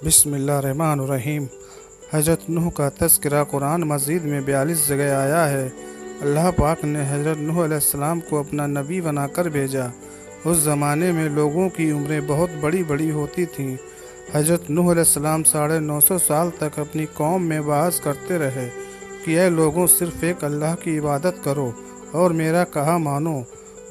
بسم اللہ الرحمن الرحیم۔ حضرت نوح کا تذکرہ قرآن مجید میں 42 جگہ آیا ہے۔ اللہ پاک نے حضرت نوح علیہ السلام کو اپنا نبی بنا کر بھیجا۔ اس زمانے میں لوگوں کی عمریں بہت بڑی بڑی ہوتی تھیں۔ حضرت نوح علیہ السلام 950 سال تک اپنی قوم میں وعظ کرتے رہے کہ اے لوگوں، صرف ایک اللہ کی عبادت کرو اور میرا کہا مانو،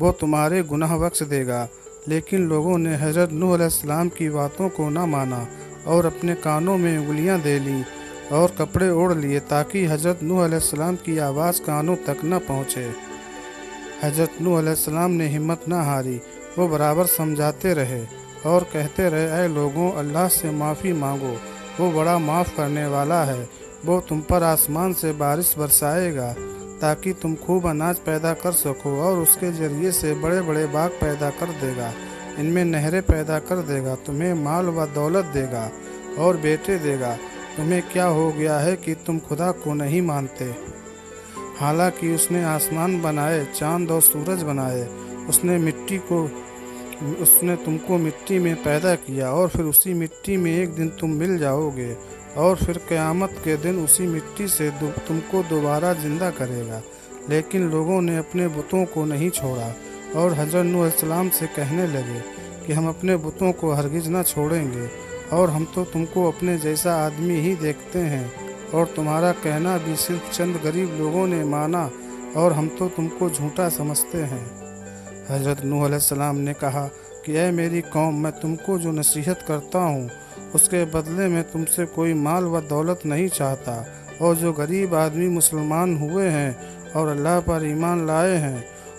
وہ تمہارے گناہ بخش دے گا۔ لیکن لوگوں نے حضرت نوح علیہ السلام کی باتوں کو نہ مانا اور اپنے کانوں میں انگلیاں دے لیں اور کپڑے اوڑھ لیے تاکہ حضرت نوح علیہ السلام کی آواز کانوں تک نہ پہنچے۔ حضرت نوح علیہ السلام نے ہمت نہ ہاری، وہ برابر سمجھاتے رہے اور کہتے رہے، اے لوگوں، اللہ سے معافی مانگو، وہ بڑا معاف کرنے والا ہے۔ وہ تم پر آسمان سے بارش برسائے گا تاکہ تم خوب اناج پیدا کر سکو، اور اس کے ذریعے سے بڑے بڑے باغ پیدا کر دے گا، ان میں نہریں پیدا کر دے گا، تمہیں مال و دولت دے گا اور بیٹے دے گا۔ تمہیں کیا ہو گیا ہے کہ تم خدا کو نہیں مانتے؟ حالانکہ اس نے آسمان بنائے، چاند اور سورج بنائے، اس نے تم کو مٹی میں پیدا کیا اور پھر اسی مٹی میں ایک دن تم مل جاؤ گے، اور پھر قیامت کے دن اسی مٹی سے تم کو دوبارہ زندہ کرے گا۔ لیکن لوگوں نے اپنے بتوں کو نہیں چھوڑا اور حضرت نوح علیہ السلام سے کہنے لگے کہ ہم اپنے بتوں کو ہرگز نہ چھوڑیں گے، اور ہم تو تم کو اپنے جیسا آدمی ہی دیکھتے ہیں، اور تمہارا کہنا بھی صرف چند غریب لوگوں نے مانا، اور ہم تو تم کو جھوٹا سمجھتے ہیں۔ حضرت نوح علیہ السلام نے کہا کہ اے میری قوم، میں تم کو جو نصیحت کرتا ہوں اس کے بدلے میں تم سے کوئی مال و دولت نہیں چاہتا، اور جو غریب آدمی مسلمان ہوئے ہیں اور اللہ پر ایمان لائے ہیں،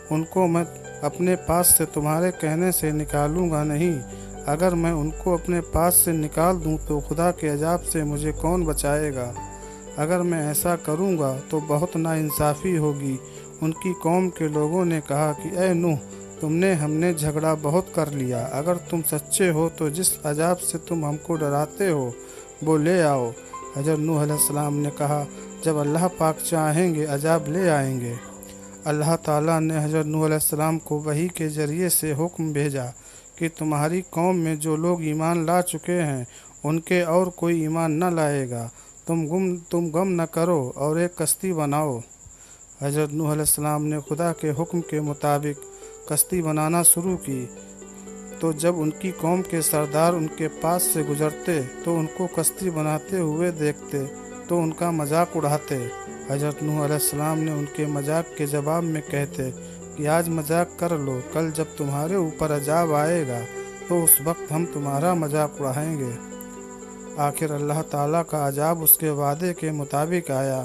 ان کو میں اپنے پاس سے تمہارے کہنے سے نکالوں گا نہیں۔ اگر میں ان کو اپنے پاس سے نکال دوں تو خدا کے عذاب سے مجھے کون بچائے گا؟ اگر میں ایسا کروں گا تو بہت ناانصافی ہوگی۔ ان کی قوم کے لوگوں نے کہا کہ اے نوح، ہم نے جھگڑا بہت کر لیا، اگر تم سچے ہو تو جس عذاب سے تم ہم کو ڈراتے ہو وہ لے آؤ۔ حضرت نوح علیہ السلام نے کہا، جب اللہ پاک چاہیں گے عذاب لے آئیں گے۔ اللہ تعالیٰ نے حضرت نوح علیہ السلام کو وحی کے ذریعے سے حکم بھیجا کہ تمہاری قوم میں جو لوگ ایمان لا چکے ہیں ان کے اور کوئی ایمان نہ لائے گا۔ تم غم نہ کرو اور ایک کشتی بناؤ۔ حضرت نوح علیہ السلام نے خدا کے حکم کے مطابق کشتی بنانا شروع کی، تو جب ان کی قوم کے سردار ان کے پاس سے گزرتے تو ان کو کشتی بناتے ہوئے دیکھتے تو ان کا مذاق اڑاتے۔ حضرت نوح علیہ السلام نے ان کے مذاق کے جواب میں کہتے کہ آج مذاق کر لو، کل جب تمہارے اوپر عذاب آئے گا تو اس وقت ہم تمہارا مذاق اڑائیں گے۔ آخر اللہ تعالیٰ کا عذاب اس کے وعدے کے مطابق آیا۔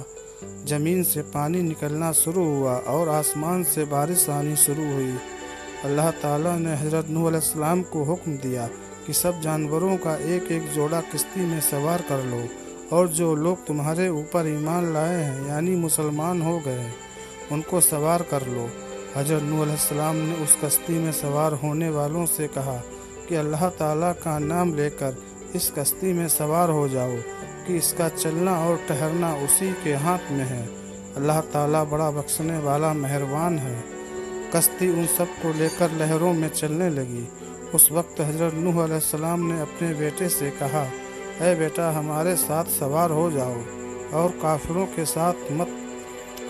زمین سے پانی نکلنا شروع ہوا اور آسمان سے بارش آنی شروع ہوئی۔ اللہ تعالیٰ نے حضرت نوح علیہ السلام کو حکم دیا کہ سب جانوروں کا ایک ایک جوڑا کشتی میں سوار کر لو، اور جو لوگ تمہارے اوپر ایمان لائے ہیں یعنی مسلمان ہو گئے ہیں ان کو سوار کر لو۔ حضرت نوح علیہ السلام نے اس کشتی میں سوار ہونے والوں سے کہا کہ اللہ تعالیٰ کا نام لے کر اس کشتی میں سوار ہو جاؤ کہ اس کا چلنا اور ٹھہرنا اسی کے ہاتھ میں ہے۔ اللہ تعالیٰ بڑا بخشنے والا مہربان ہے۔ کشتی ان سب کو لے کر لہروں میں چلنے لگی۔ اس وقت حضرت نوح علیہ السلام نے اپنے بیٹے سے کہا، اے بیٹا، ہمارے ساتھ سوار ہو جاؤ اور کافروں کے ساتھ مت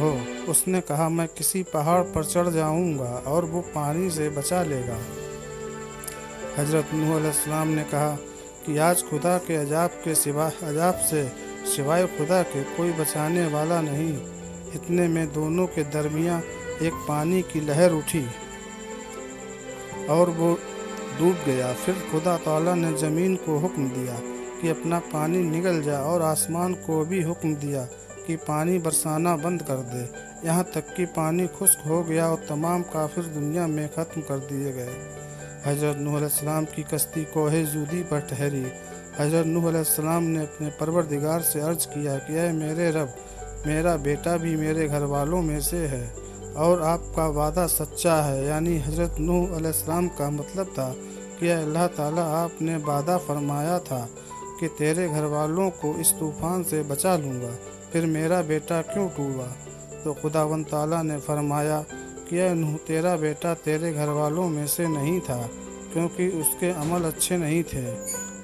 ہو۔ اس نے کہا، میں کسی پہاڑ پر چڑھ جاؤں گا اور وہ پانی سے بچا لے گا۔ حضرت نوح علیہ السلام نے کہا کہ آج خدا کے عذاب سے سوائے خدا کے کوئی بچانے والا نہیں۔ اتنے میں دونوں کے درمیان ایک پانی کی لہر اٹھی اور وہ ڈوب گیا۔ پھر خدا تعالیٰ نے زمین کو حکم دیا کہ اپنا پانی نگل جا، اور آسمان کو بھی حکم دیا کہ پانی برسانا بند کر دے، یہاں تک کہ پانی خشک ہو گیا اور تمام کافر دنیا میں ختم کر دیے گئے۔ حضرت نوح علیہ السلام کی کشتی کوہ جودی پر ٹھہری۔ حضرت نوح علیہ السلام نے اپنے پروردگار سے عرض کیا کہ اے میرے رب، میرا بیٹا بھی میرے گھر والوں میں سے ہے اور آپ کا وعدہ سچا ہے۔ یعنی حضرت نوح علیہ السلام کا مطلب تھا کہ اے اللہ تعالیٰ، آپ نے وعدہ فرمایا تھا کہ تیرے گھر والوں کو اس طوفان سے بچا لوں گا، پھر میرا بیٹا کیوں ڈوبا؟ تو خداوند تعالیٰ نے فرمایا کہ اے نوح، تیرا بیٹا تیرے گھر والوں میں سے نہیں تھا، کیونکہ اس کے عمل اچھے نہیں تھے،